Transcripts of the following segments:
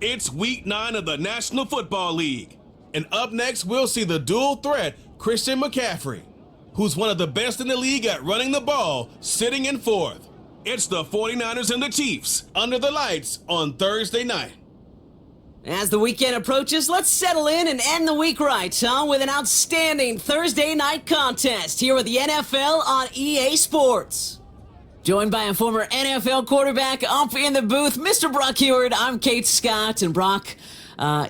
It's week 9 of the National Football League. And up next, we'll see the dual threat Christian McCaffrey, who's one of the best in the league at running the ball, sitting in fourth. It's the 49ers and the Chiefs under the lights on Thursday night. As the weekend approaches, let's settle in and end the week right, with an outstanding Thursday night contest here with the NFL on EA Sports. Joined by a former NFL quarterback up in the booth, Mr. Brock Heward. I'm Kate Scott, and Brock,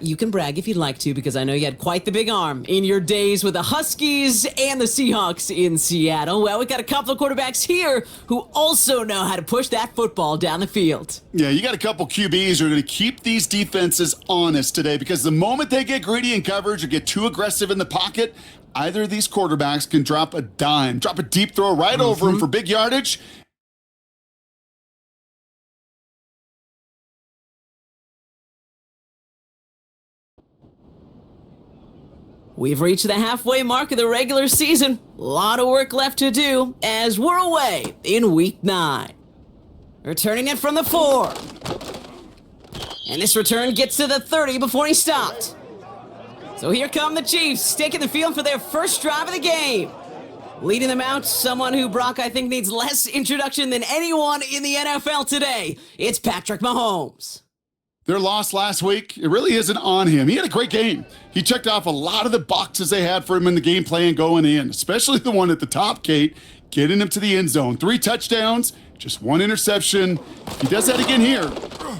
you can brag if you'd like to, because I know you had quite the big arm in your days with the Huskies and the Seahawks in Seattle. Well, we've got a couple of quarterbacks here who also know how to push that football down the field. Yeah, you got a couple QBs who are going to keep these defenses honest today, because the moment they get greedy in coverage or get too aggressive in the pocket, either of these quarterbacks can drop a dime, drop a deep throw right over them for big yardage. We've reached the halfway mark of the regular season. A lot of work left to do as we're away in week 9. Returning it from the 4. And this return gets to the 30 before he stopped. So here come the Chiefs, taking the field for their first drive of the game. Leading them out, someone who, Brock, I think needs less introduction than anyone in the NFL today. It's Patrick Mahomes. Their loss last week, it really isn't on him. He had a great game. He checked off a lot of the boxes they had for him in the game plan going in, especially the one at the top, Kate, getting him to the end zone. 3 touchdowns, just 1 interception. If he does that again here,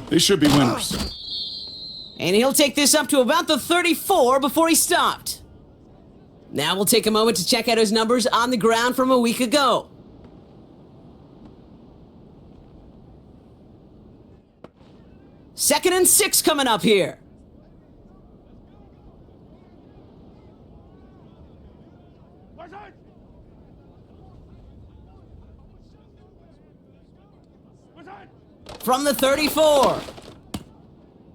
they should be winners. And he'll take this up to about the 34 before he stopped. Now we'll take a moment to check out his numbers on the ground from a week ago. Second and 6 coming up here. From the 34.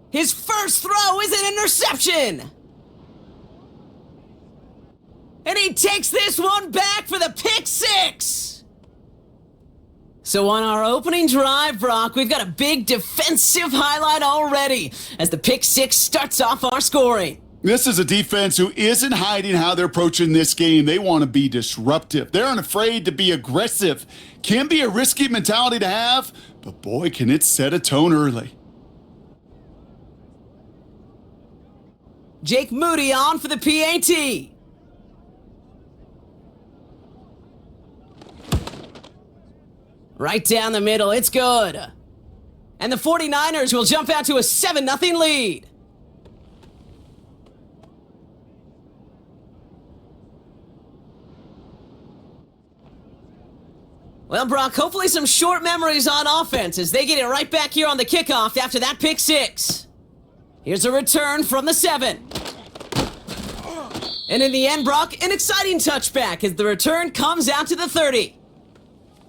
His first throw is an interception. And he takes this one back for the pick 6. So on our opening drive, Brock, we've got a big defensive highlight already as the pick 6 starts off our scoring. This is a defense who isn't hiding how they're approaching this game. They want to be disruptive. They're unafraid to be aggressive. Can be a risky mentality to have, but boy, can it set a tone early. Jake Moody on for the PAT. Right down the middle, it's good. And the 49ers will jump out to a 7-0 lead. Well, Brock, hopefully some short memories on offense as they get it right back here on the kickoff after that pick 6. Here's a return from the 7. And in the end, Brock, an exciting touchback as the return comes out to the 30.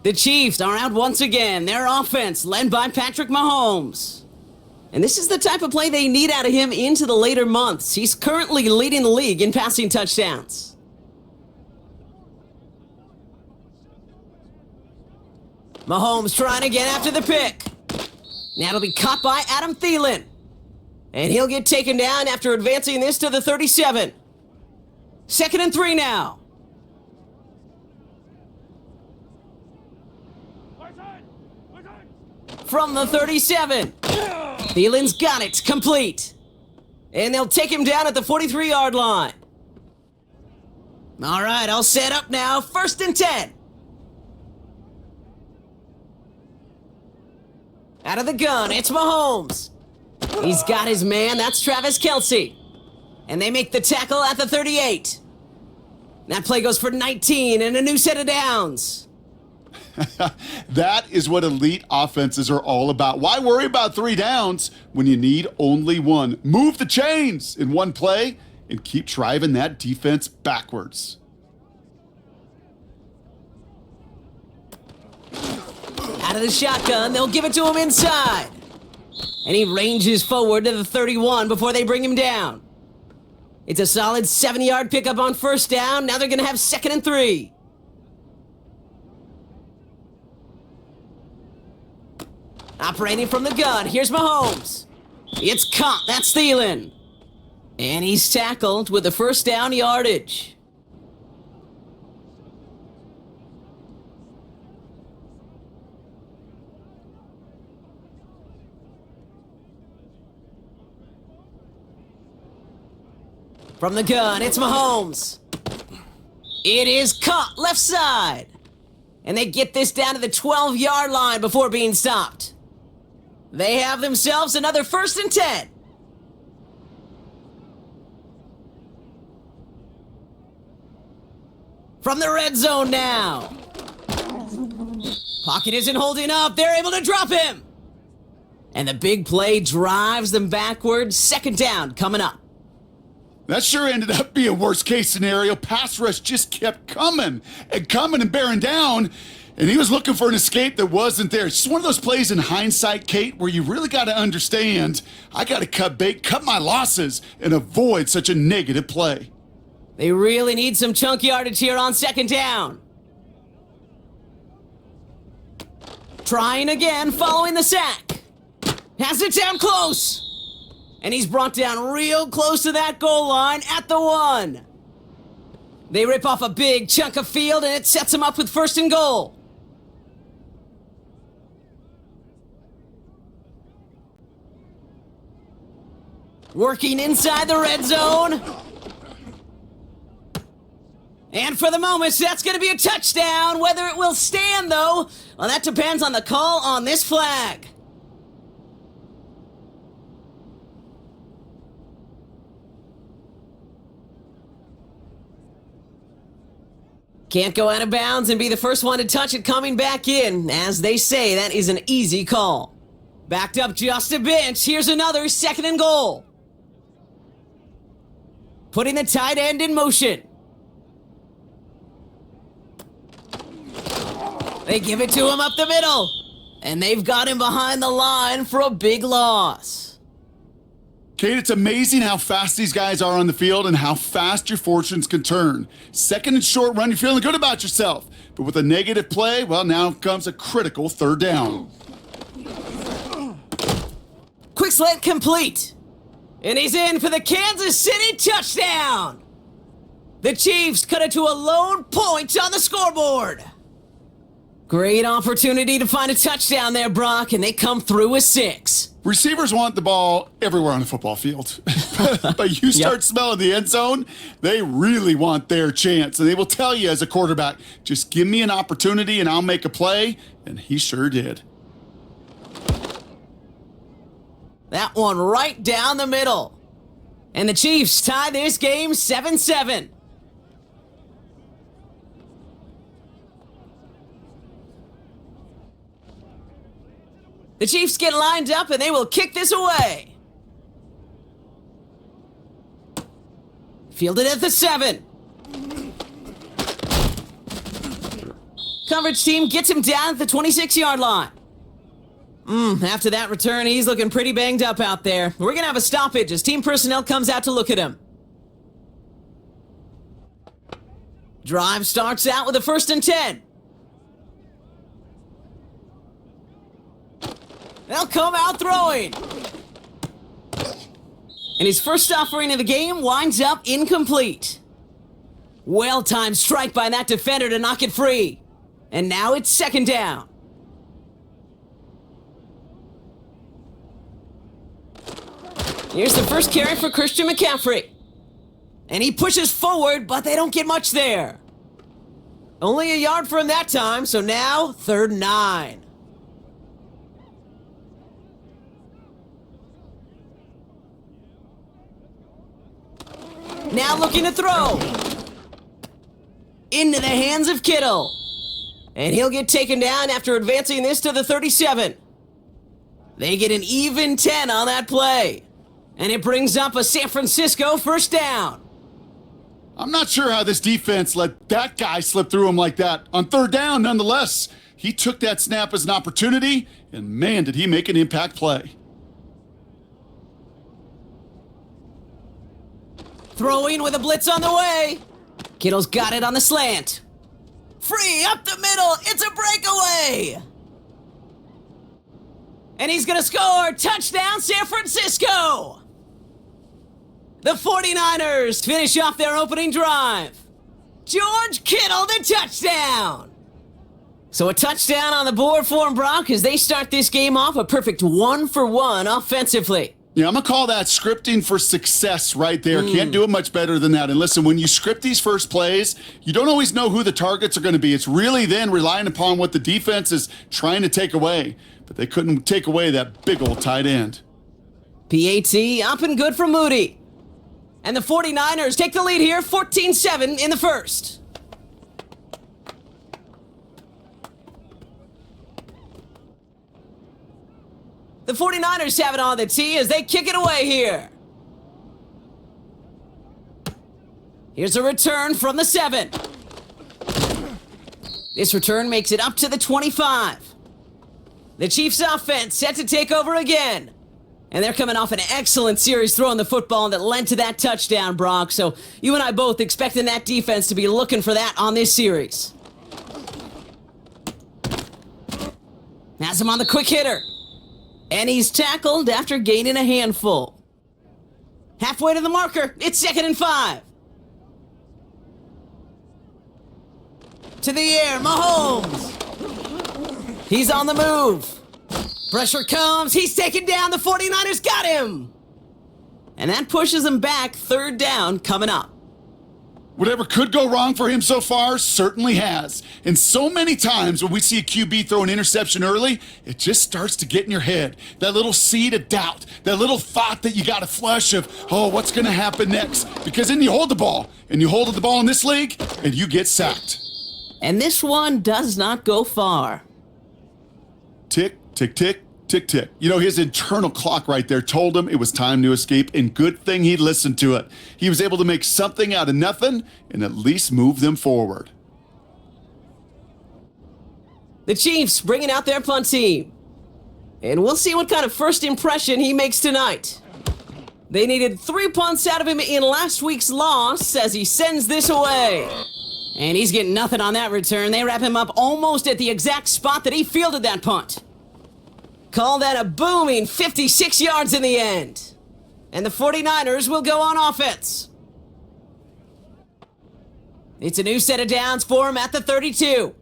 The Chiefs are out once again, their offense led by Patrick Mahomes. And this is the type of play they need out of him into the later months. He's currently leading the league in passing touchdowns. Mahomes trying to get after the pick. Now it'll be caught by Adam Thielen. And he'll get taken down after advancing this to the 37. Second and 3 now. From the 37. Thielen's got it, complete. And they'll take him down at the 43-yard line. All right, all set up now. First and 10. Out of the gun, it's Mahomes. He's got his man, that's Travis Kelce. And they make the tackle at the 38. That play goes for 19 and a new set of downs. That is what elite offenses are all about. Why worry about 3 downs when you need only 1? Move the chains in one play and keep driving that defense backwards. Out of the shotgun, they'll give it to him inside. And he ranges forward to the 31 before they bring him down. It's a solid 7-yard pickup on first down. Now they're going to have second and 3. Operating from the gun, here's Mahomes. It's caught. That's Thielen. And he's tackled with the first down yardage. From the gun, it's Mahomes. It is caught left side. And they get this down to the 12-yard line before being stopped. They have themselves another 1st and 10. From the red zone now. Pocket isn't holding up. They're able to drop him. And the big play drives them backwards. 2nd down coming up. That sure ended up being worst case scenario. Pass rush just kept coming and bearing down. And he was looking for an escape that wasn't there. It's just one of those plays in hindsight, Kate, where you really got to understand, I got to cut bait, cut my losses, and avoid such a negative play. They really need some chunk yardage here on 2nd down. Trying again, following the sack. Has it down close. And he's brought down real close to that goal line at the 1. They rip off a big chunk of field, and it sets them up with 1st and goal. Working inside the red zone. And for the moment, that's going to be a touchdown. Whether it will stand, though, well, that depends on the call on this flag. Can't go out of bounds and be the first one to touch it coming back in. As they say, that is an easy call. Backed up just a bit. Here's another 2nd and goal. Putting the tight end in motion. They give it to him up the middle. And they've got him behind the line for a big loss. Kate, it's amazing how fast these guys are on the field and how fast your fortunes can turn. 2nd and short run, you're feeling good about yourself. But with a negative play, well, now comes a critical 3rd down. Quick slant complete. And he's in for the Kansas City touchdown. The Chiefs cut it to a lone point on the scoreboard. Great opportunity to find a touchdown there, Brock, and they come through with 6. Receivers want the ball everywhere on the football field. But you start smelling the end zone, they really want their chance. And they will tell you as a quarterback, just give me an opportunity and I'll make a play. And he sure did. That one right down the middle. And the Chiefs tie this game 7-7. The Chiefs get lined up and they will kick this away. Fielded at the 7. Coverage team gets him down at the 26-yard line. After that return, he's looking pretty banged up out there. We're going to have a stoppage as team personnel comes out to look at him. Drive starts out with a 1st and 10. They'll come out throwing. And his first offering of the game winds up incomplete. Well-timed strike by that defender to knock it free. And now it's 2nd down. Here's the first carry for Christian McCaffrey. And he pushes forward, but they don't get much there. Only a yard for him that time, so now 3rd and 9. Now looking to throw. Into the hands of Kittle. And he'll get taken down after advancing this to the 37. They get an even 10 on that play. And it brings up a San Francisco 1st down. I'm not sure how this defense let that guy slip through him like that. On 3rd down, nonetheless, he took that snap as an opportunity, and man, did he make an impact play. Throwing with a blitz on the way. Kittle's got it on the slant. Free up the middle. It's a breakaway. And he's going to score! Touchdown, San Francisco! The 49ers finish off their opening drive. George Kittle, the touchdown! So a touchdown on the board for him, Brock, as they start this game off a perfect 1-for-1 offensively. Yeah, I'm going to call that scripting for success right there. Can't do it much better than that. And listen, when you script these first plays, you don't always know who the targets are going to be. It's really then relying upon what the defense is trying to take away. But they couldn't take away that big old tight end. PAT up and good for Moody. And the 49ers take the lead here, 14-7 in the first. The 49ers have it on the tee as they kick it away here. Here's a return from the 7. This return makes it up to the 25. The Chiefs offense set to take over again. And they're coming off an excellent series throwing the football that led to that touchdown, Brock. So you and I both expecting that defense to be looking for that on this series. Has him on the quick hitter. And he's tackled after gaining a handful. Halfway to the marker. It's 2nd and 5. To the air, Mahomes. He's on the move. Pressure comes. He's taken down. The 49ers got him. And that pushes him back. 3rd down coming up. Whatever could go wrong for him so far certainly has. And so many times when we see a QB throw an interception early, it just starts to get in your head. That little seed of doubt, that little thought that you got to flush of, oh, what's going to happen next? Because then you hold the ball, and you hold the ball in this league, and you get sacked. And this one does not go far. Tick, tick, tick, tick, tick. You know, his internal clock right there told him it was time to escape, and good thing he listened to it. He was able to make something out of nothing and at least move them forward. The Chiefs bringing out their punt team. And we'll see what kind of first impression he makes tonight. They needed 3 punts out of him in last week's loss as he sends this away. And he's getting nothing on that return. They wrap him up almost at the exact spot that he fielded that punt. Call that a booming 56 yards in the end. And the 49ers will go on offense. It's a new set of downs for him at the 32.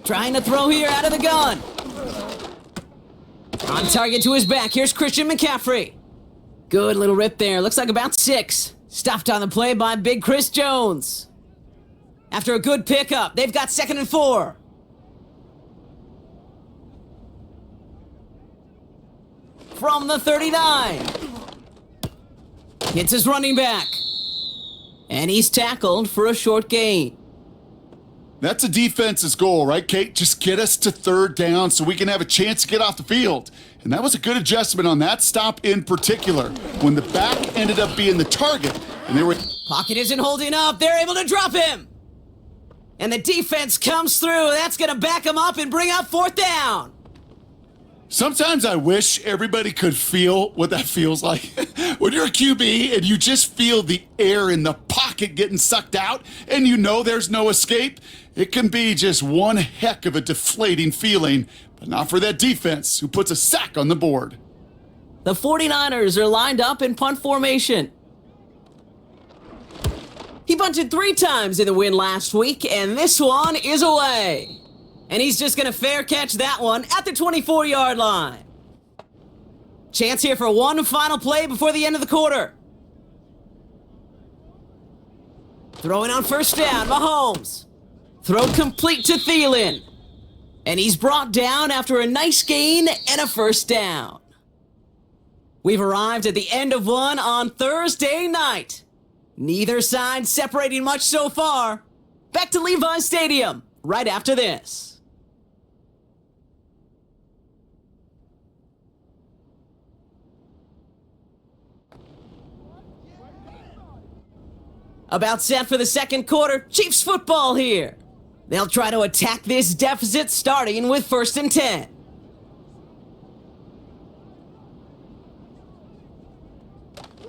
Trying to throw here out of the gun. On target to his back. Here's Christian McCaffrey. Good little rip there. Looks like about 6. Stuffed on the play by Big Chris Jones. After a good pickup, they've got 2nd and 4. From the 39. Hits his running back. And he's tackled for a short gain. That's a defense's goal, right, Kate? Just get us to 3rd down so we can have a chance to get off the field. And that was a good adjustment on that stop in particular, when the back ended up being the target. And they were... Pocket isn't holding up. They're able to drop him. And the defense comes through. That's going to back him up and bring up 4th down. Sometimes I wish everybody could feel what that feels like. When you're a QB and you just feel the air in the pocket getting sucked out and you know there's no escape, it can be just one heck of a deflating feeling, but not for that defense who puts a sack on the board. The 49ers are lined up in punt formation. He punted 3 times in the win last week, and this one is away. And he's just going to fair catch that one at the 24-yard line. Chance here for one final play before the end of the quarter. Throwing on 1st down, Mahomes. Throw complete to Thielen. And he's brought down after a nice gain and a 1st down. We've arrived at the end of one on Thursday night. Neither side separating much so far. Back to Levi's Stadium right after this. About set for the 2nd quarter. Chiefs football here. They'll try to attack this deficit starting with 1st and 10.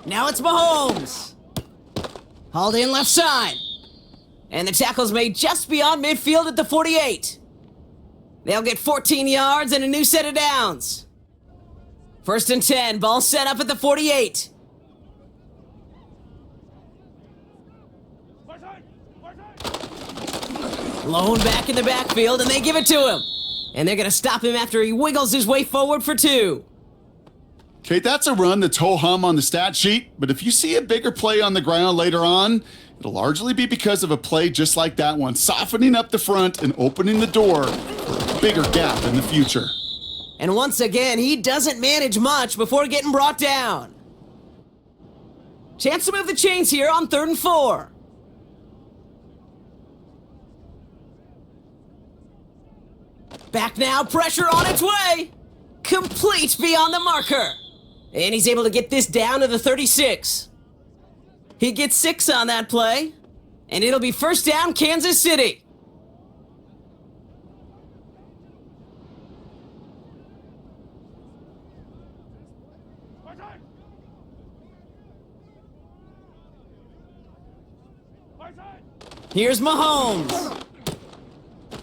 Now it's Mahomes. Hauled in left side. And the tackle's made just beyond midfield at the 48. They'll get 14 yards and a new set of downs. 1st and 10, ball set up at the 48. Lone back in the backfield, and they give it to him. And they're going to stop him after he wiggles his way forward for 2. Kate, that's a run that's ho-hum on the stat sheet, but if you see a bigger play on the ground later on, it'll largely be because of a play just like that one, softening up the front and opening the door for a bigger gap in the future. And once again, he doesn't manage much before getting brought down. Chance to move the chains here on 3rd and 4. Back now, pressure on its way. Complete beyond the marker. And he's able to get this down to the 36. He gets 6 on that play. And it'll be 1st down, Kansas City. Here's Mahomes.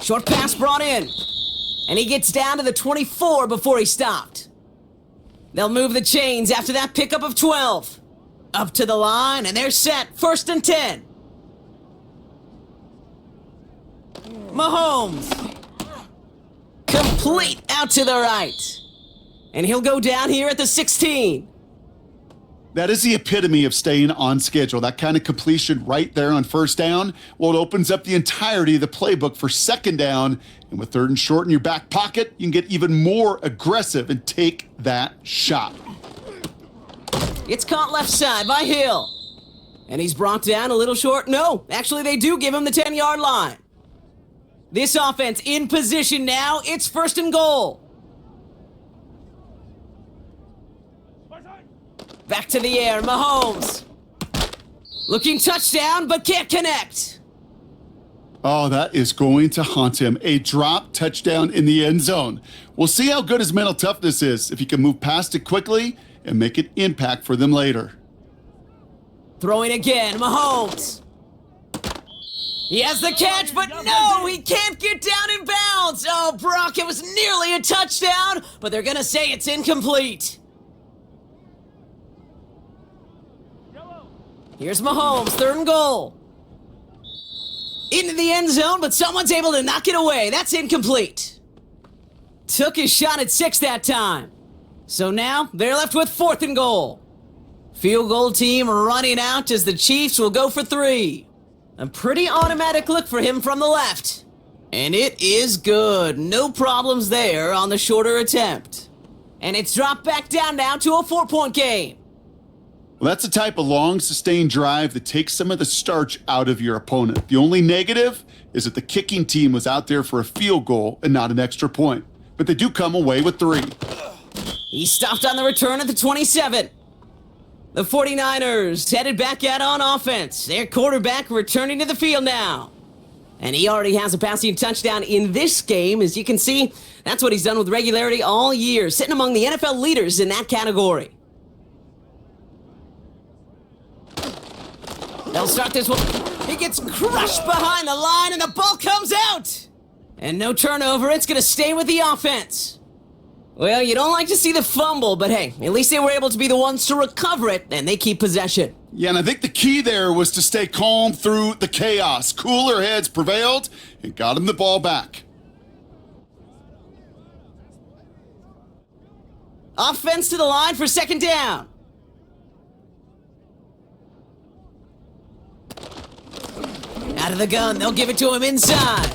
Short pass brought in. And he gets down to the 24 before he stopped. They'll move the chains after that pickup of 12. Up to the line, and they're set. 1st and 10. Mahomes. Complete out to the right. And he'll go down here at the 16. That is the epitome of staying on schedule. That kind of completion right there on 1st down. Well, it opens up the entirety of the playbook for 2nd down. And with 3rd and short in your back pocket, you can get even more aggressive and take that shot. It's caught left side by Hill. And he's brought down a little short. No, actually they do give him the 10-yard line. This offense in position now. It's 1st and goal. Back to the air, Mahomes. Looking touchdown, but can't connect. Oh, that is going to haunt him. A drop touchdown in the end zone. We'll see how good his mental toughness is, if he can move past it quickly and make an impact for them later. Throwing again, Mahomes. He has the catch, but no, he can't get down in bounds. Oh, Brock, it was nearly a touchdown, but they're going to say it's incomplete. Here's Mahomes, 3rd and goal. Into the end zone, but someone's able to knock it away. That's incomplete. Took his shot at 6 that time. So now they're left with 4th and goal. Field goal team running out as the Chiefs will go for 3. A pretty automatic look for him from the left. And it is good. No problems there on the shorter attempt. And it's dropped back down now to a 4-point game. Well, that's the type of long, sustained drive that takes some of the starch out of your opponent. The only negative is that the kicking team was out there for a field goal and not an extra point. But they do come away with 3. He stopped on the return at the 27. The 49ers headed back out on offense. Their quarterback returning to the field now. And he already has a passing touchdown in this game. As you can see, that's what he's done with regularity all year, sitting among the NFL leaders in that category. They'll start this one. He gets crushed behind the line, and the ball comes out. And no turnover. It's going to stay with the offense. Well, you don't like to see the fumble, but hey, at least they were able to be the ones to recover it, and they keep possession. Yeah, and I think the key there was to stay calm through the chaos. Cooler heads prevailed and got him the ball back. Offense to the line for 2nd down. Out of the gun, they'll give it to him inside.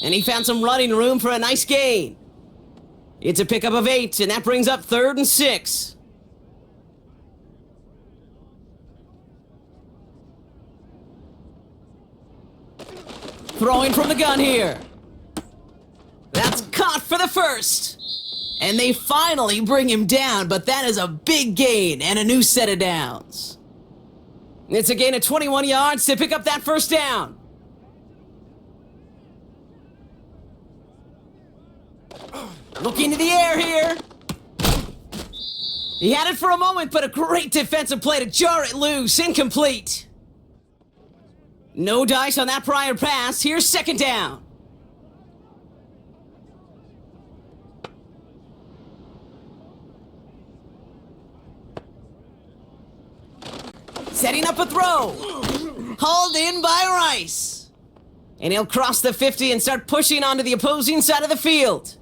And he found some running room for a nice gain. It's a pickup of 8, and that brings up 3rd and 6. Throwing from the gun here. That's caught for the 1st. And they finally bring him down, but that is a big gain and a new set of downs. It's a gain of 21 yards to pick up that 1st down. Looking to the air here. He had it for a moment, but a great defensive play to jar it loose. Incomplete. No dice on that prior pass. Here's second down. Setting up a throw. Hauled in by Rice. And he'll cross the 50 and start pushing onto the opposing side of the field.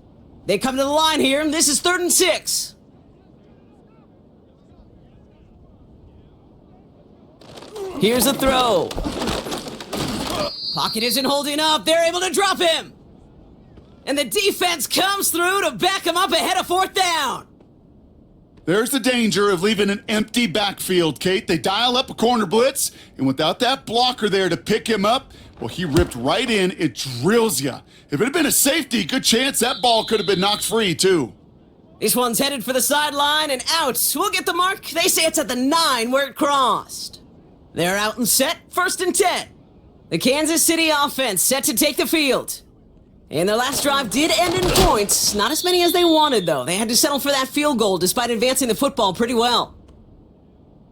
They come to the line here, and this is 3rd and 6. Here's a throw. Pocket isn't holding up. They're able to drop him. And the defense comes through to back him up ahead of 4th down. There's the danger of leaving an empty backfield, Kate. They dial up a corner blitz, and without that blocker there to pick him up, well, he ripped right in. It drills you. If it had been a safety, good chance that ball could have been knocked free, too. This one's headed for the sideline and out. We'll get the mark. They say it's at the 9 where it crossed. They're out and set, 1st and 10. The Kansas City offense set to take the field. And their last drive did end in points. Not as many as they wanted, though. They had to settle for that field goal despite advancing the football pretty well.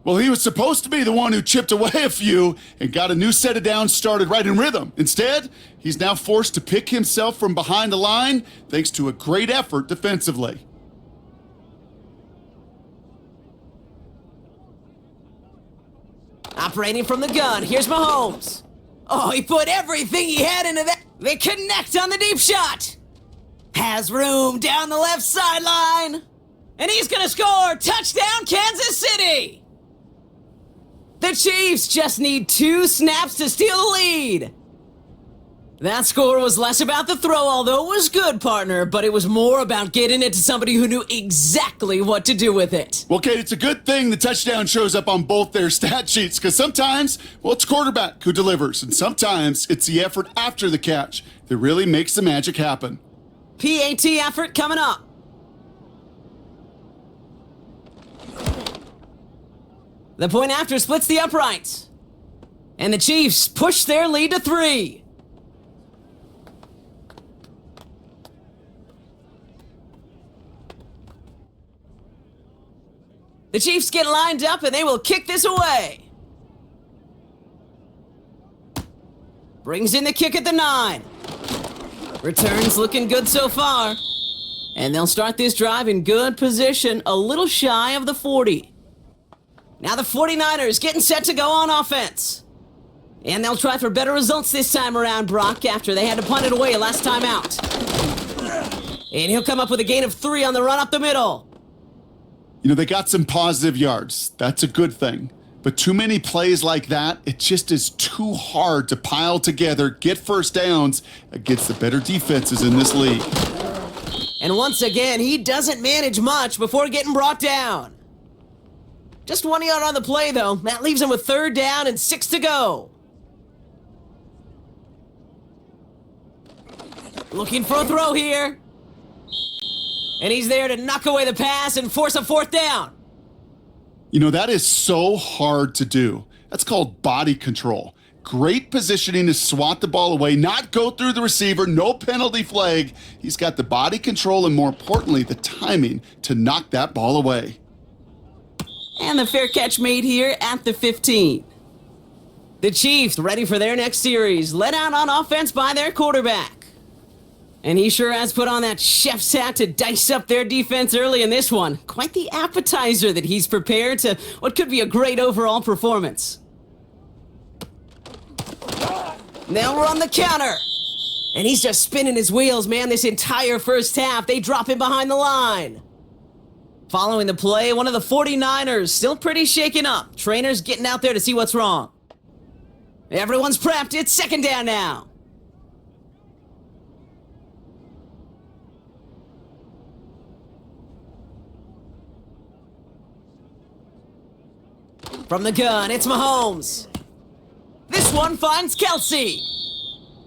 Well, he was supposed to be the one who chipped away a few and got a new set of downs started right in rhythm. Instead, he's now forced to pick himself from behind the line thanks to a great effort defensively. Operating from the gun, here's Mahomes. Oh, he put everything he had into that. They connect on the deep shot. Has room down the left sideline. And he's gonna score. Touchdown, Kansas City. The Chiefs just need 2 snaps to steal the lead. That score was less about the throw, although it was good, partner, but it was more about getting it to somebody who knew exactly what to do with it. Well, Kate, it's a good thing the touchdown shows up on both their stat sheets, because sometimes, well, it's quarterback who delivers, and sometimes it's the effort after the catch that really makes the magic happen. PAT effort coming up. The point after splits the uprights. And the Chiefs push their lead to 3. The Chiefs get lined up and they will kick this away. Brings in the kick at the 9. Returns looking good so far. And they'll start this drive in good position, a little shy of the 40. Now the 49ers getting set to go on offense. And they'll try for better results this time around, Brock, after they had to punt it away last time out. And he'll come up with a gain of 3 on the run up the middle. You know, they got some positive yards. That's a good thing. But too many plays like that, it just is too hard to pile together, get first downs against the better defenses in this league. And once again, he doesn't manage much before getting brought down. Just 1 yard on the play, though. That leaves him with 3rd down and 6 to go. Looking for a throw here. And he's there to knock away the pass and force a 4th down. You know, that is so hard to do. That's called body control. Great positioning to swat the ball away, not go through the receiver, no penalty flag. He's got the body control and, more importantly, the timing to knock that ball away. And the fair catch made here at the 15. The Chiefs ready for their next series, led out on offense by their quarterback. And he sure has put on that chef's hat to dice up their defense early in this one. Quite the appetizer that he's prepared to what could be a great overall performance. They'll run the counter. And he's just spinning his wheels, man, this entire first half. They drop him behind the line. Following the play, one of the 49ers still pretty shaken up. Trainers getting out there to see what's wrong. Everyone's prepped. It's 2nd down now. From the gun, it's Mahomes. This one finds Kelsey.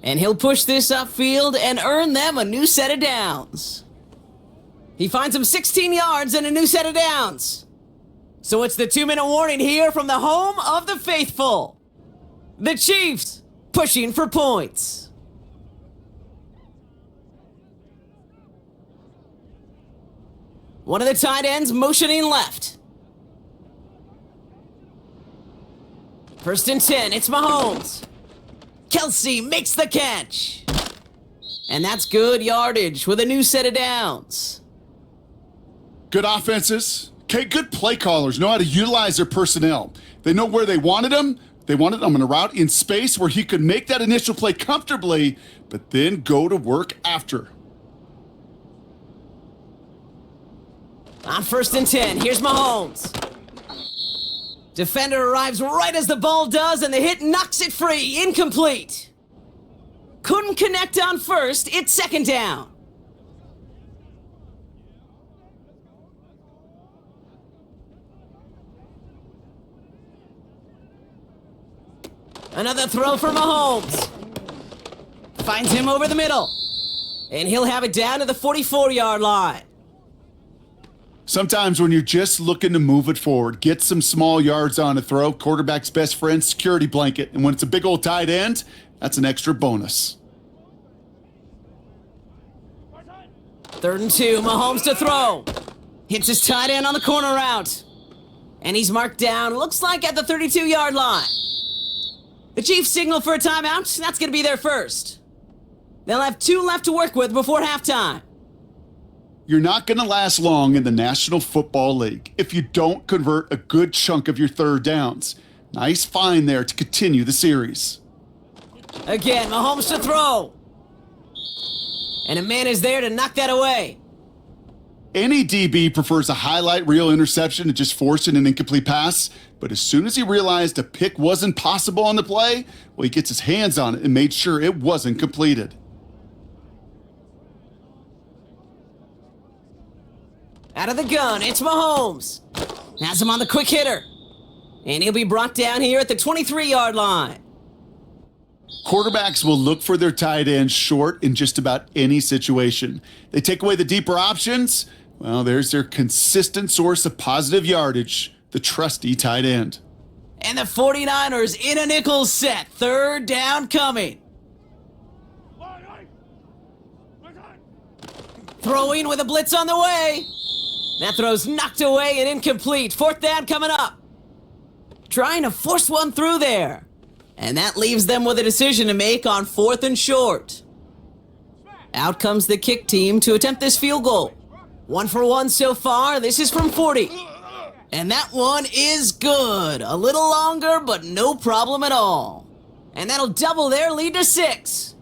And he'll push this upfield and earn them a new set of downs. He finds him 16 yards and a new set of downs. So it's the 2-minute warning here from the home of the faithful. The Chiefs pushing for points. One of the tight ends motioning left. 1st and 10, it's Mahomes. Kelsey makes the catch. And that's good yardage with a new set of downs. Good offenses. Okay, good play callers know how to utilize their personnel. They know where they wanted them. They wanted them on a route in space where he could make that initial play comfortably, but then go to work after. On 1st and 10, here's Mahomes. Defender arrives right as the ball does, and the hit knocks it free. Incomplete. Couldn't connect on first. It's 2nd down. Another throw for Mahomes. Finds him over the middle. And he'll have it down to the 44-yard line. Sometimes when you're just looking to move it forward, get some small yards on a throw, quarterback's best friend, security blanket. And when it's a big old tight end, that's an extra bonus. 3rd and 2, Mahomes to throw. Hits his tight end on the corner route. And he's marked down, looks like at the 32-yard line. The Chiefs signal for a timeout. That's going to be their first. They'll have 2 left to work with before halftime. You're not going to last long in the National Football League if you don't convert a good chunk of your 3rd downs. Nice find there to continue the series. Again, Mahomes to throw. And a man is there to knock that away. Any DB prefers a highlight reel interception to just forcing an incomplete pass, but as soon as he realized a pick wasn't possible on the play, well, he gets his hands on it and made sure it wasn't completed. Out of the gun, it's Mahomes. Has him on the quick hitter. And he'll be brought down here at the 23-yard line. Quarterbacks will look for their tight end short in just about any situation. They take away the deeper options. Well, there's their consistent source of positive yardage, the trusty tight end. And the 49ers in a nickel set. 3rd down coming. Throwing with a blitz on the way. That throw's knocked away and incomplete. 4th down coming up. Trying to force one through there. And that leaves them with a decision to make on 4th and short. Out comes the kick team to attempt this field goal. 1 for 1 so far. This is from 40. And that one is good. A little longer, but no problem at all. And that'll double their lead to 6.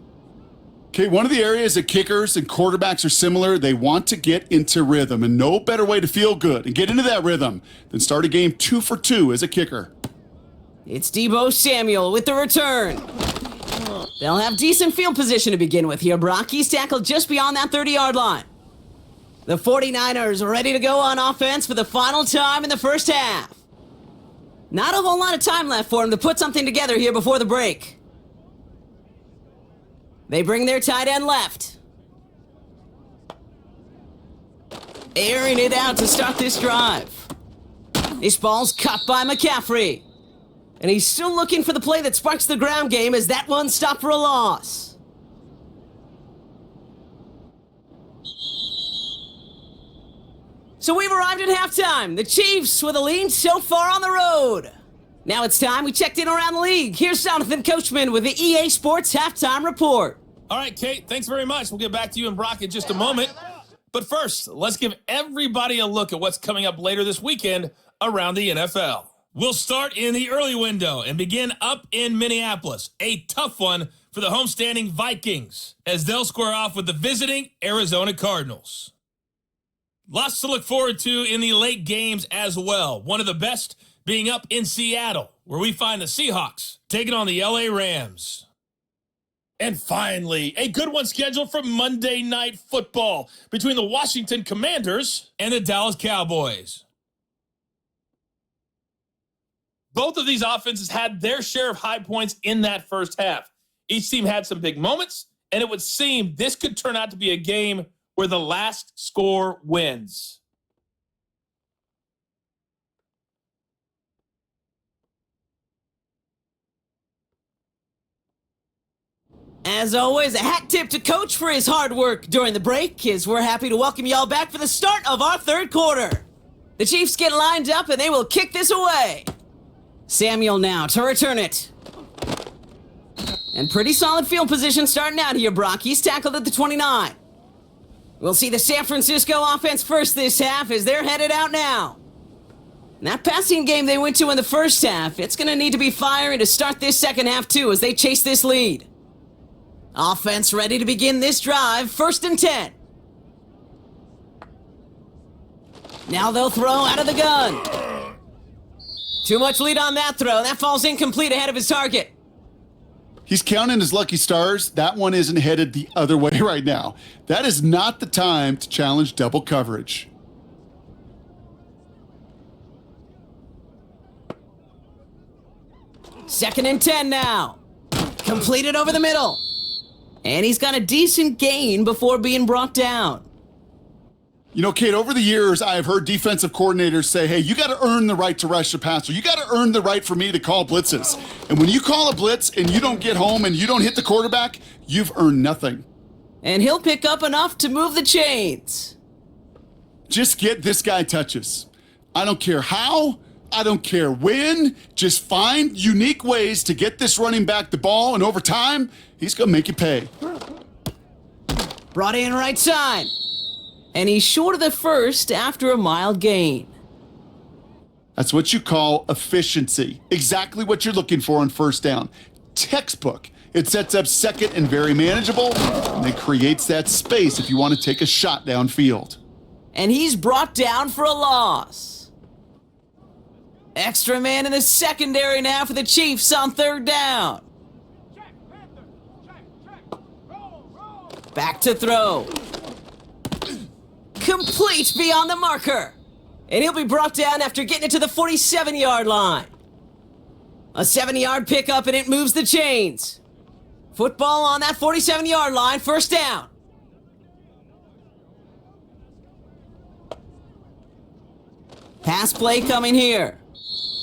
Okay, one of the areas that kickers and quarterbacks are similar, they want to get into rhythm, and no better way to feel good and get into that rhythm than start a game 2 for 2 as a kicker. It's Deebo Samuel with the return. They'll have decent field position to begin with here, Brock. He's tackled just beyond that 30-yard line. The 49ers are ready to go on offense for the final time in the first half. Not a whole lot of time left for them to put something together here before the break. They bring their tight end left. Airing it out to start this drive. This ball's caught by McCaffrey. And he's still looking for the play that sparks the ground game as that one stopped for a loss. So we've arrived at halftime. The Chiefs with a lead so far on the road. Now it's time we checked in around the league. Here's Jonathan Coachman with the EA Sports Halftime Report. All right, Kate, thanks very much. We'll get back to you and Brock in just a moment. But first, let's give everybody a look at what's coming up later this weekend around the NFL. We'll start in the early window and begin up in Minneapolis. A tough one for the homestanding Vikings as they'll square off with the visiting Arizona Cardinals. Lots to look forward to in the late games as well. One of the best being up in Seattle, where we find the Seahawks taking on the LA Rams. And finally, a good one scheduled for Monday Night Football between the Washington Commanders and the Dallas Cowboys. Both of these offenses had their share of high points in that first half. Each team had some big moments, and it would seem this could turn out to be a game where the last score wins. As always, a hat tip to Coach for his hard work during the break, as we're happy to welcome y'all back for the start of our third quarter. The Chiefs get lined up, and they will kick this away. Samuel now to return it. And pretty solid field position starting out here, Brock. He's tackled at the 29. We'll see the San Francisco offense first this half as they're headed out now. And that passing game they went to in the first half, it's going to need to be firing to start this second half too as they chase this lead. Offense ready to begin this drive, 1st and 10. Now they'll throw out of the gun. Too much lead on that throw. That falls incomplete ahead of his target. He's counting his lucky stars. That one isn't headed the other way right now. That is not the time to challenge double coverage. Second and 10 now. Completed over the middle. And he's got a decent gain before being brought down. You know, Kate, over the years, I have heard defensive coordinators say, hey, you got to earn the right to rush the passer. You got to earn the right for me to call blitzes. And when you call a blitz and you don't get home and you don't hit the quarterback, you've earned nothing. And he'll pick up enough to move the chains. Just get this guy touches. I don't care how. I don't care when. Just find unique ways to get this running back the ball, and over time, he's going to make you pay. Brought in right side. And he's short of the first after a mild gain. That's what you call efficiency. Exactly what you're looking for on first down. Textbook. It sets up second and very manageable, and it creates that space if you want to take a shot downfield. And he's brought down for a loss. Extra man in the secondary now for the Chiefs on 3rd down. Back to throw. Complete beyond the marker. And he'll be brought down after getting it to the 47-yard line. A 7-yard pickup and it moves the chains. Football on that 47-yard line, 1st down. Pass play coming here.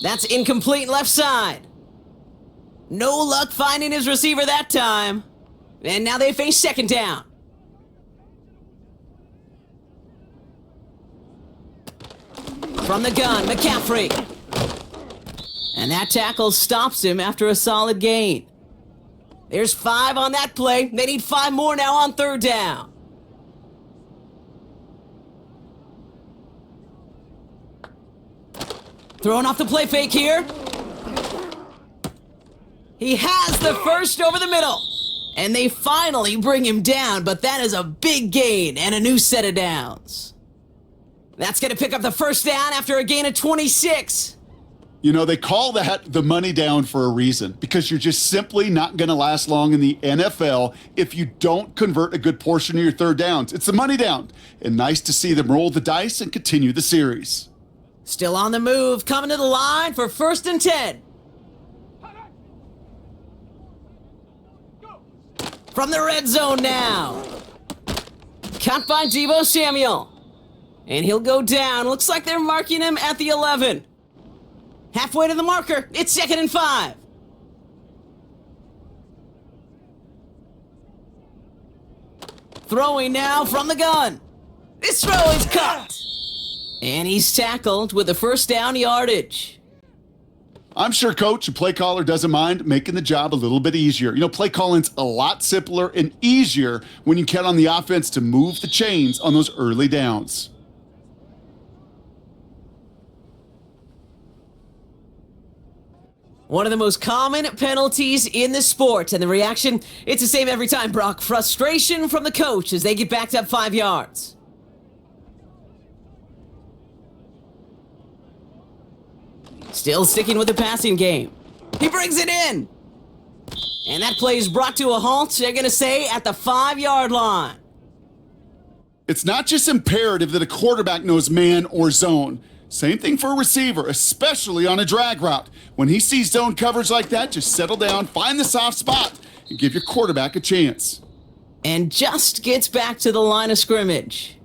That's incomplete left side. No luck finding his receiver that time. And now they face 2nd down. From the gun, McCaffrey. And that tackle stops him after a solid gain. There's 5 on that play. They need 5 more now on 3rd down. Throwing off the play fake here. He has the first over the middle. And they finally bring him down, but that is a big gain and a new set of downs. That's going to pick up the 1st down after a gain of 26. You know, they call that the money down for a reason, because you're just simply not going to last long in the NFL if you don't convert a good portion of your 3rd downs. It's the money down. And nice to see them roll the dice and continue the series. Still on the move, coming to the line for 1st and 10. From the red zone now. Caught by Deebo Samuel. And he'll go down. Looks like they're marking him at the 11. Halfway to the marker. It's 2nd and 5. Throwing now from the gun. This throw is caught. And he's tackled with the 1st down yardage. I'm sure coach and play caller doesn't mind making the job a little bit easier. You know, play calling's a lot simpler and easier when you count on the offense to move the chains on those early downs. One of the most common penalties in the sport, and the reaction, it's the same every time, Brock. Frustration from the coach as they get backed up 5 yards. Still sticking with the passing game. He brings it in. And that play is brought to a halt, they're going to say, at the 5-yard line. It's not just imperative that a quarterback knows man or zone. Same thing for a receiver, especially on a drag route. When he sees zone coverage like that, just settle down, find the soft spot, and give your quarterback a chance. And just gets back to the line of scrimmage.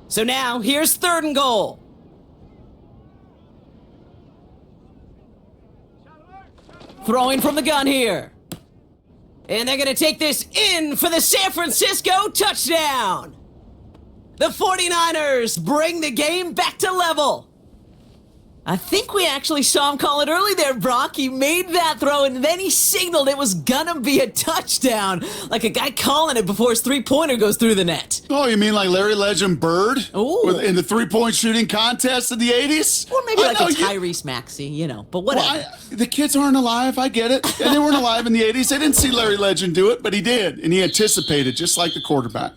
So now, here's 3rd and goal. Throwing from the gun here. And they're going to take this in for the San Francisco touchdown. The 49ers bring the game back to level. I think we actually saw him call it early there, Brock. He made that throw, and then he signaled it was gonna be a touchdown. Like a guy calling it before his three-pointer goes through the net. Oh, you mean like Larry Legend Bird? Ooh. In the three-point shooting contest in the 80s? Or maybe like a Tyrese Maxey, but whatever. Well, the kids aren't alive, I get it. And they weren't alive in the 80s. They didn't see Larry Legend do it, but he did. And he anticipated, just like the quarterback.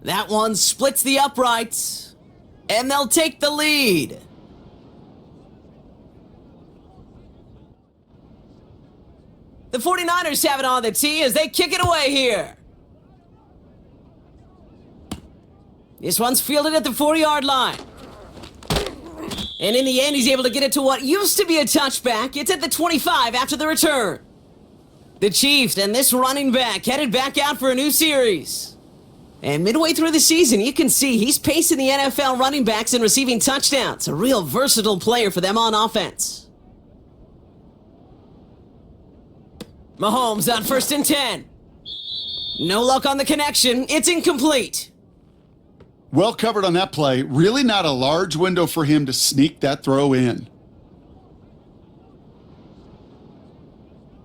That one splits the uprights, and they'll take the lead. The 49ers have it on the tee as they kick it away here. This one's fielded at the 40-yard line. And in the end, he's able to get it to what used to be a touchback. It's at the 25 after the return. The Chiefs and this running back headed back out for a new series. And midway through the season, you can see he's pacing the NFL running backs and receiving touchdowns. A real versatile player for them on offense. Mahomes on 1st and 10. No luck on the connection. It's incomplete. Well covered on that play. Really not a large window for him to sneak that throw in.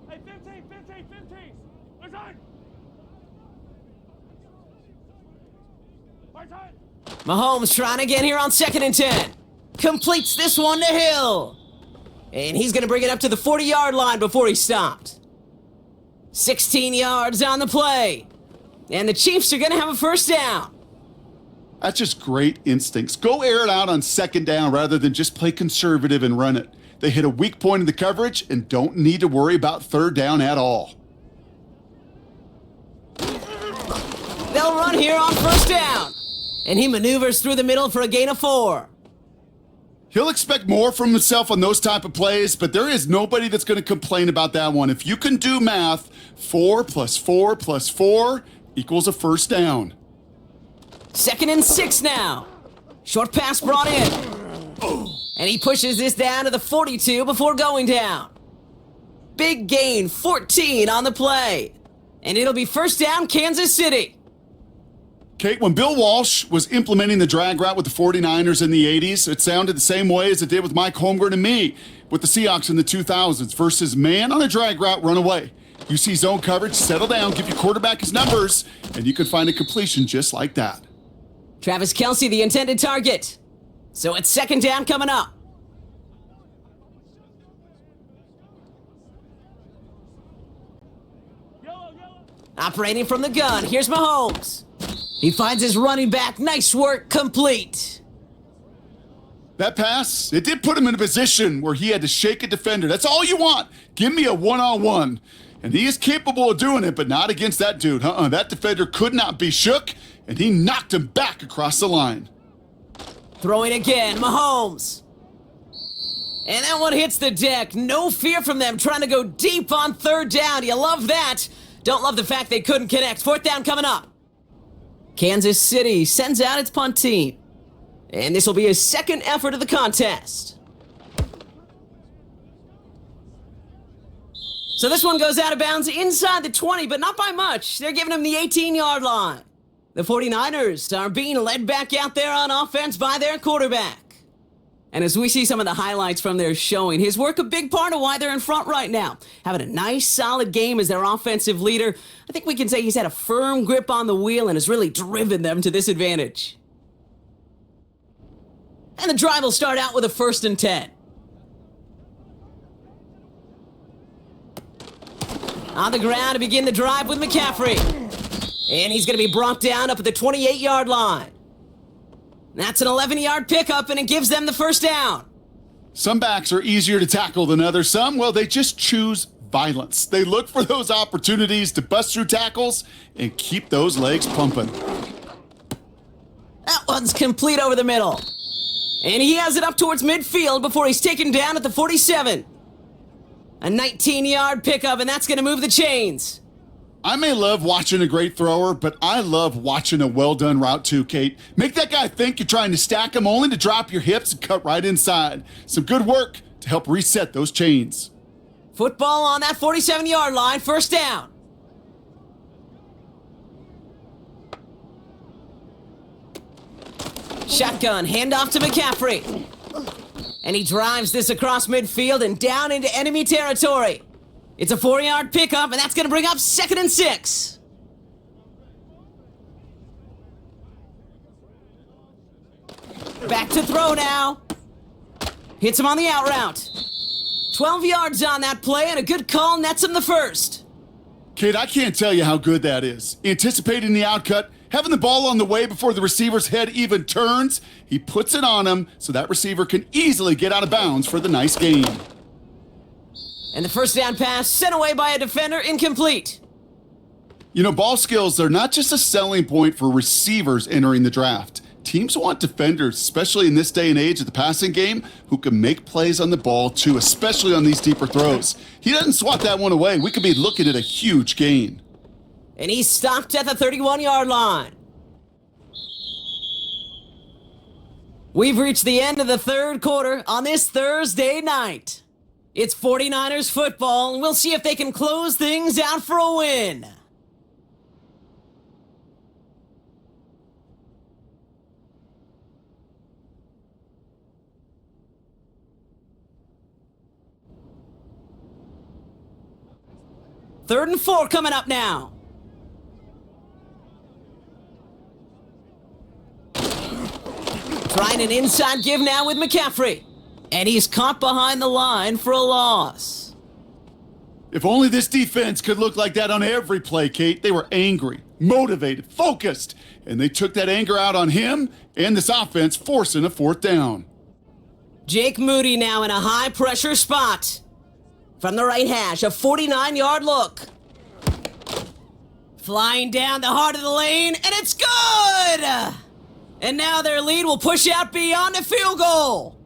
Hey, 15. Resign. Mahomes trying again here on 2nd and 10. Completes this one to Hill. And he's going to bring it up to the 40-yard line before he stopped. 16 yards on the play. And the Chiefs are going to have a first down. That's just great instincts. Go air it out on 2nd down rather than just play conservative and run it. They hit a weak point in the coverage and don't need to worry about 3rd down at all. They'll run here on 1st down. And he maneuvers through the middle for a gain of 4. He'll expect more from himself on those type of plays, but there is nobody that's going to complain about that one. If you can do math, 4 + 4 + 4 equals a first down. 2nd and 6 now. Short pass brought in. And he pushes this down to the 42 before going down. Big gain, 14 on the play. And it'll be first down, Kansas City. Kate, when Bill Walsh was implementing the drag route with the 49ers in the 80s, it sounded the same way as it did with Mike Holmgren and me with the Seahawks in the 2000s versus man on a drag route, run away. You see zone coverage, settle down, give your quarterback his numbers, and you can find a completion just like that. Travis Kelce, the intended target. So it's 2nd down coming up. Operating from the gun, here's Mahomes. He finds his running back. Nice work, complete. That pass, it did put him in a position where he had to shake a defender. That's all you want. Give me a one-on-one. And he is capable of doing it, but not against that dude. That defender could not be shook, and he knocked him back across the line. Throwing again, Mahomes. And that one hits the deck. No fear from them, trying to go deep on 3rd down. You love that. Don't love the fact they couldn't connect. 4th down coming up. Kansas City sends out its punt team. And this will be his 2nd effort of the contest. So this one goes out of bounds inside the 20, but not by much. They're giving him the 18-yard line. The 49ers are being led back out there on offense by their quarterback. And as we see some of the highlights from their showing, his work a big part of why they're in front right now. Having a nice, solid game as their offensive leader. I think we can say he's had a firm grip on the wheel and has really driven them to this advantage. And the drive will start out with a 1st and 10. On the ground to begin the drive with McCaffrey. And he's going to be brought down up at the 28-yard line. That's an 11-yard pickup, and it gives them the first down. Some backs are easier to tackle than others. Some, well, they just choose violence. They look for those opportunities to bust through tackles and keep those legs pumping. That one's complete over the middle. And he has it up towards midfield before he's taken down at the 47. A 19-yard pickup, and that's going to move the chains. I may love watching a great thrower, but I love watching a well-done route too, Kate. Make that guy think you're trying to stack him only to drop your hips and cut right inside. Some good work to help reset those chains. Football on that 47-yard line, first down. Shotgun, handoff to McCaffrey. And he drives this across midfield and down into enemy territory. It's a 4-yard pickup, and that's going to bring up 2nd and 6. Back to throw now. Hits him on the out route. 12 yards on that play, and a good call nets him the first. Kate, I can't tell you how good that is. Anticipating the outcut, having the ball on the way before the receiver's head even turns, he puts it on him so that receiver can easily get out of bounds for the nice gain. And the first down pass sent away by a defender, incomplete. You know, ball skills are not just a selling point for receivers entering the draft. Teams want defenders, especially in this day and age of the passing game, who can make plays on the ball too, especially on these deeper throws. He doesn't swat that one away. We could be looking at a huge gain. And he's stopped at the 31-yard line. We've reached the end of the third quarter on this Thursday night. It's 49ers football, and we'll see if they can close things out for a win. Third and 4 coming up now. Trying an inside give now with McCaffrey. And he's caught behind the line for a loss. If only this defense could look like that on every play, Kate. They were angry, motivated, focused, and they took that anger out on him and this offense, forcing a 4th down. Jake Moody now in a high-pressure spot. From the right hash, a 49-yard look. Flying down the heart of the lane, and it's good! And now their lead will push out beyond a field goal.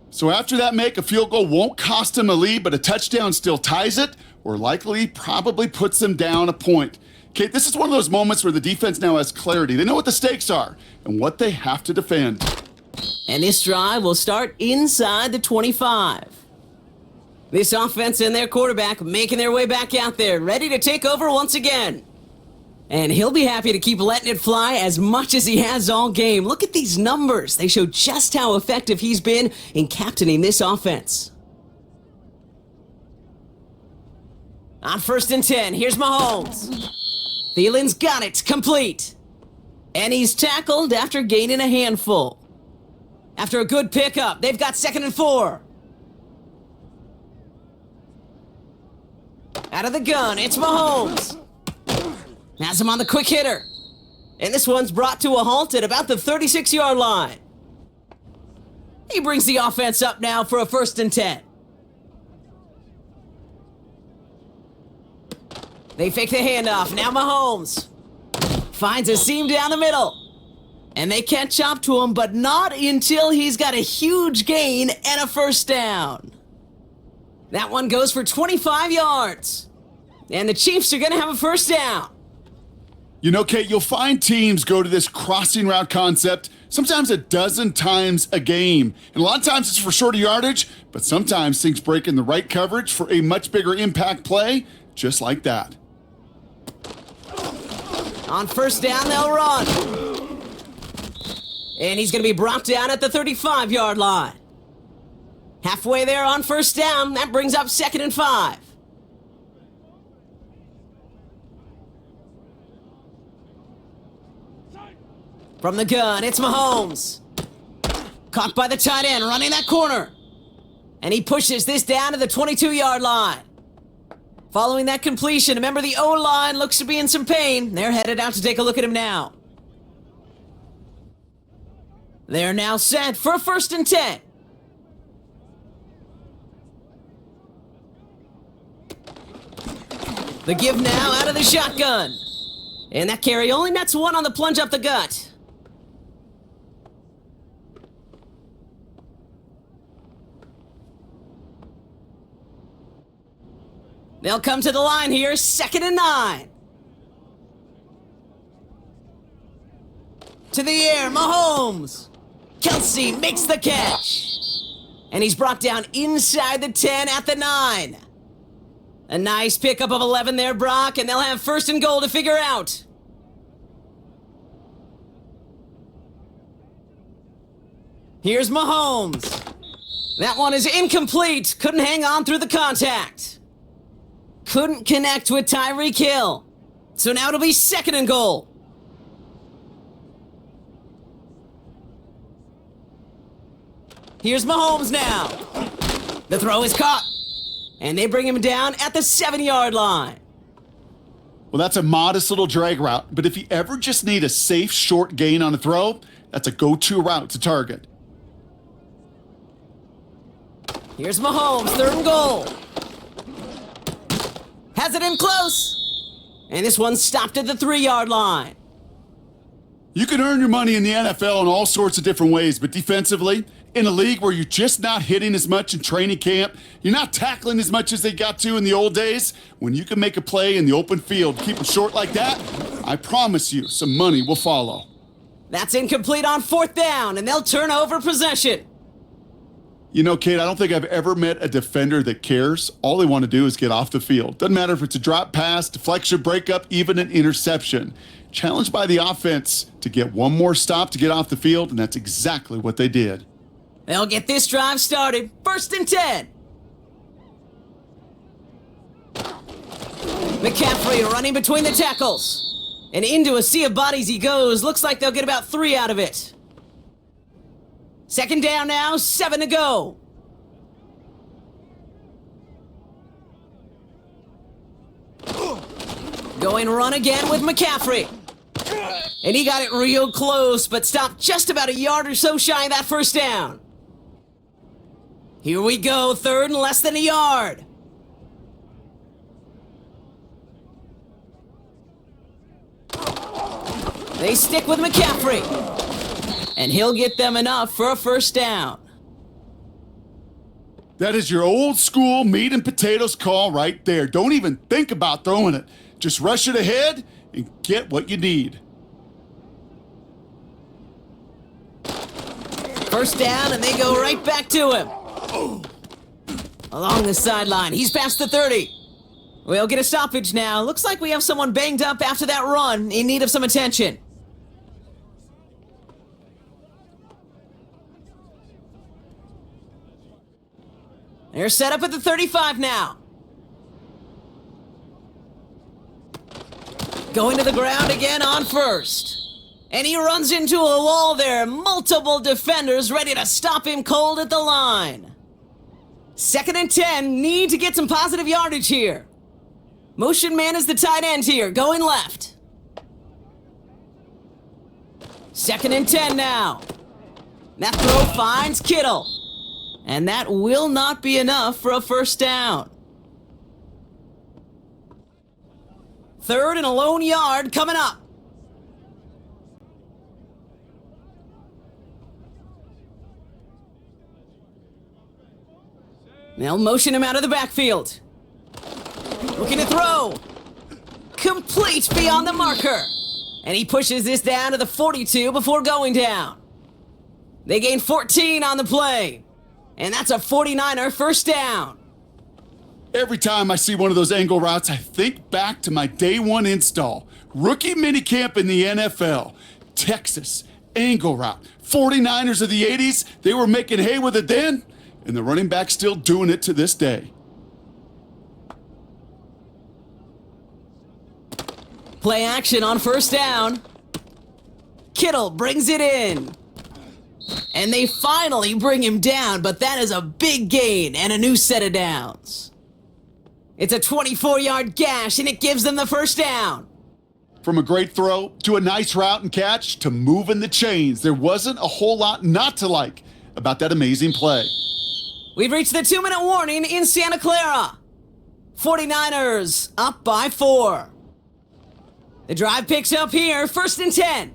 So after that make, a field goal won't cost them a lead, but a touchdown still ties it, or likely probably puts them down a point. Kate, this is one of those moments where the defense now has clarity. They know what the stakes are and what they have to defend. And this drive will start inside the 25. This offense and their quarterback making their way back out there, ready to take over once again. And he'll be happy to keep letting it fly as much as he has all game. Look at these numbers. They show just how effective he's been in captaining this offense. On 1st and 10, here's Mahomes. Thielen's got it, complete. And he's tackled after gaining a handful. After a good pickup, they've got 2nd and 4. Out of the gun, it's Mahomes. Has him on the quick hitter. And this one's brought to a halt at about the 36-yard line. He brings the offense up now for a 1st and 10. They fake the handoff. Now Mahomes finds a seam down the middle. And they catch up to him, but not until he's got a huge gain and a 1st down. That one goes for 25 yards. And the Chiefs are going to have a 1st down. You know, Kate, you'll find teams go to this crossing route concept sometimes a dozen times a game. And a lot of times it's for shorter yardage, but sometimes things break in the right coverage for a much bigger impact play, just like that. On 1st down, they'll run. And he's going to be brought down at the 35-yard line. Halfway there on 1st down, that brings up 2nd and 5. From the gun, it's Mahomes. Caught by the tight end, running that corner. And he pushes this down to the 22-yard line. Following that completion, a member of the O-line looks to be in some pain. They're headed out to take a look at him now. They're now set for a 1st and 10. The give now out of the shotgun. And that carry only nets 1 on the plunge up the gut. They'll come to the line here, 2nd and 9. To the air, Mahomes. Kelsey makes the catch. And he's brought down inside the 10 at the 9. A nice pickup of 11 there, Brock, and they'll have 1st and goal to figure out. Here's Mahomes. That one is incomplete. Couldn't hang on through the contact. Couldn't connect with Tyreek Hill. So now it'll be 2nd and goal. Here's Mahomes now. The throw is caught. And they bring him down at the 7-yard line. Well, that's a modest little drag route, but if you ever just need a safe, short gain on a throw, that's a go-to route to target. Here's Mahomes, 3rd and goal. Has it in close. And this one's stopped at the 3-yard line. You can earn your money in the NFL in all sorts of different ways, but defensively, in a league where you're just not hitting as much in training camp, you're not tackling as much as they got to in the old days, when you can make a play in the open field, keep them short like that, I promise you some money will follow. That's incomplete on 4th down, and they'll turn over possession. You know, Kate, I don't think I've ever met a defender that cares. All they want to do is get off the field. Doesn't matter if it's a drop pass, deflection, breakup, even an interception. Challenged by the offense to get one more stop to get off the field, and that's exactly what they did. They'll get this drive started. 1st and 10. McCaffrey running between the tackles. And into a sea of bodies he goes. Looks like they'll get about 3 out of it. 2nd down now, 7 to go. Going run again with McCaffrey. And he got it real close, but stopped just about a yard or so shy of that 1st down. Here we go, 3rd and less than a yard. They stick with McCaffrey. And he'll get them enough for a 1st down. That is your old school meat and potatoes call right there. Don't even think about throwing it. Just rush it ahead and get what you need. 1st down, and they go right back to him. Along the sideline, he's past the 30. We'll get a stoppage now. Looks like we have someone banged up after that run, in need of some attention. They're set up at the 35 now. Going to the ground again on 1st. And he runs into a wall there. Multiple defenders ready to stop him cold at the line. 2nd and 10. Need to get some positive yardage here. Motion man is the tight end here. Going left. 2nd and 10 now. That throw finds Kittle. And that will not be enough for a 1st down. 3rd and a lone yard coming up. They'll motion him out of the backfield. Looking to throw. Complete beyond the marker. And he pushes this down to the 42 before going down. They gain 14 on the play. And that's a 49er 1st down. Every time I see one of those angle routes, I think back to my day 1 install. Rookie minicamp in the NFL. Texas, angle route. 49ers of the 80s, they were making hay with it then, and the running back's still doing it to this day. Play action on 1st down. Kittle brings it in. And they finally bring him down, but that is a big gain and a new set of downs. It's a 24-yard gash, and it gives them the 1st down. From a great throw to a nice route and catch to moving the chains, there wasn't a whole lot not to like about that amazing play. We've reached the 2-minute warning in Santa Clara. 49ers up by 4. The drive picks up here, 1st and 10.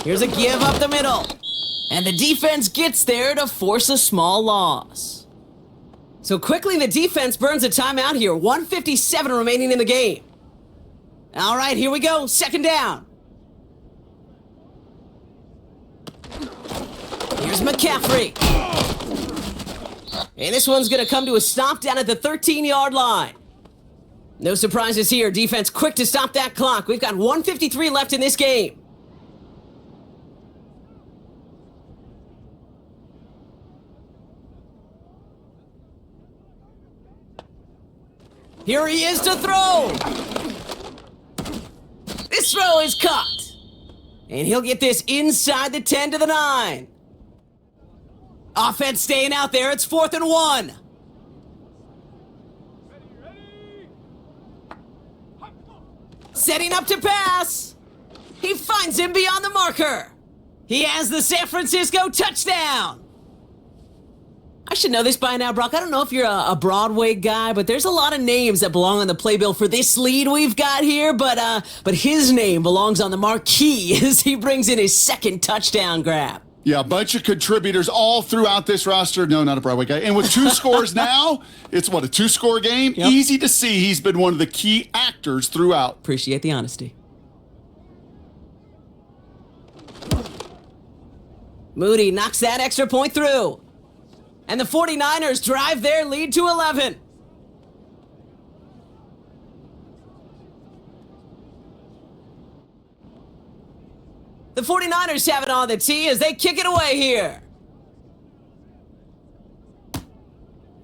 Here's a give up the middle. And the defense gets there to force a small loss. So quickly the defense burns a timeout here. 1:57 remaining in the game. All right, here we go. 2nd down. Here's McCaffrey. And this one's going to come to a stop down at the 13-yard line. No surprises here. Defense quick to stop that clock. We've got 1:53 left in this game. Here he is to throw. This throw is caught. And he'll get this inside the 10 to the 9. Offense staying out there. It's 4th and 1. Setting up to pass. He finds him beyond the marker. He has the San Francisco touchdown. I should know this by now, Brock. I don't know if you're a Broadway guy, but there's a lot of names that belong on the playbill for this lead we've got here, but his name belongs on the marquee as he brings in his 2nd touchdown grab. Yeah, a bunch of contributors all throughout this roster. No, not a Broadway guy. And with 2 scores now, it's what, a 2-score game? Yep. Easy to see he's been one of the key actors throughout. Appreciate the honesty. Moody knocks that extra point through. And the 49ers drive their lead to 11. The 49ers have it on the tee as they kick it away here.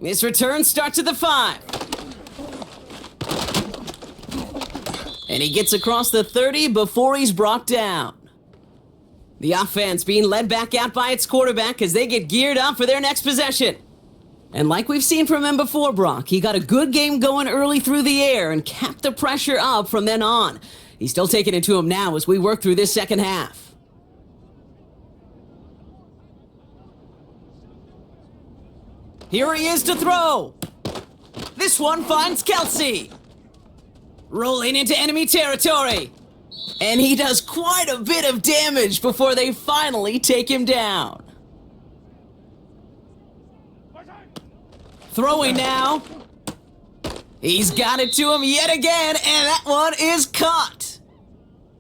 This return starts at the 5. And he gets across the 30 before he's brought down. The offense being led back out by its quarterback as they get geared up for their next possession. And like we've seen from him before, Brock, he got a good game going early through the air and kept the pressure up from then on. He's still taking it to him now as we work through this second half. Here he is to throw. This one finds Kelsey. Rolling into enemy territory. And he does quite a bit of damage before they finally take him down. Throwing now. He's got it to him yet again, and that one is caught.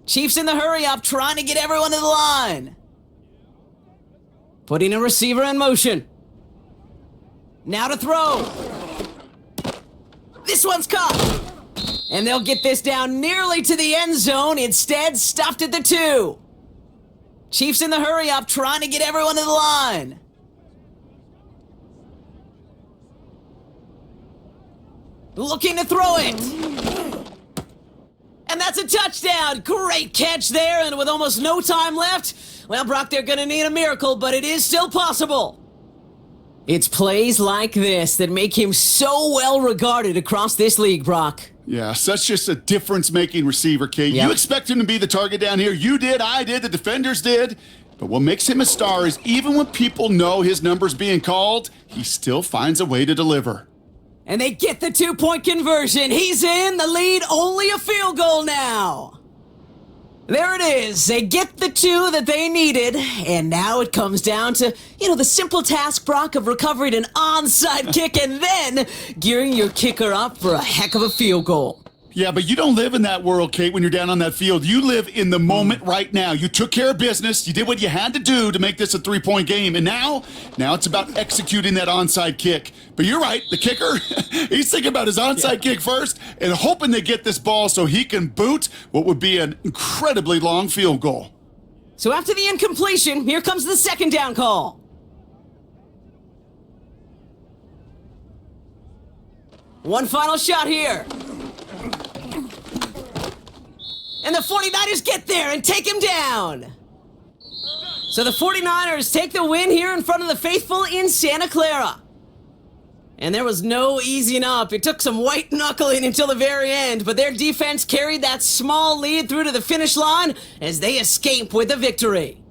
Chiefs in the hurry up, trying to get everyone to the line. Putting a receiver in motion. Now to throw. This one's caught. And they'll get this down nearly to the end zone, instead stuffed at the 2. Chiefs in the hurry up, trying to get everyone to the line. Looking to throw it. And that's a touchdown. Great catch there, and with almost no time left, well, Brock, they're going to need a miracle, but it is still possible. It's plays like this that make him so well regarded across this league, Brock. Yeah, such just a difference-making receiver, Kate. Yep. You expect him to be the target down here. You did, I did, the defenders did. But what makes him a star is even when people know his number's being called, he still finds a way to deliver. And they get the 2-point conversion. He's in the lead, only a field goal now. There it is. They get the 2 that they needed, and now it comes down to, the simple task, Brock, of recovering an onside kick and then gearing your kicker up for a heck of a field goal. Yeah, but you don't live in that world, Kate, when you're down on that field. You live in the moment right now. You took care of business. You did what you had to do to make this a 3-point game. And now it's about executing that onside kick. But you're right, the kicker, he's thinking about his onside kick first and hoping they get this ball so he can boot what would be an incredibly long field goal. So after the incompletion, here comes the second down call. One final shot here. And the 49ers get there and take him down. So the 49ers take the win here in front of the faithful in Santa Clara. And there was no easing up. It took some white knuckling until the very end, but their defense carried that small lead through to the finish line as they escape with the victory.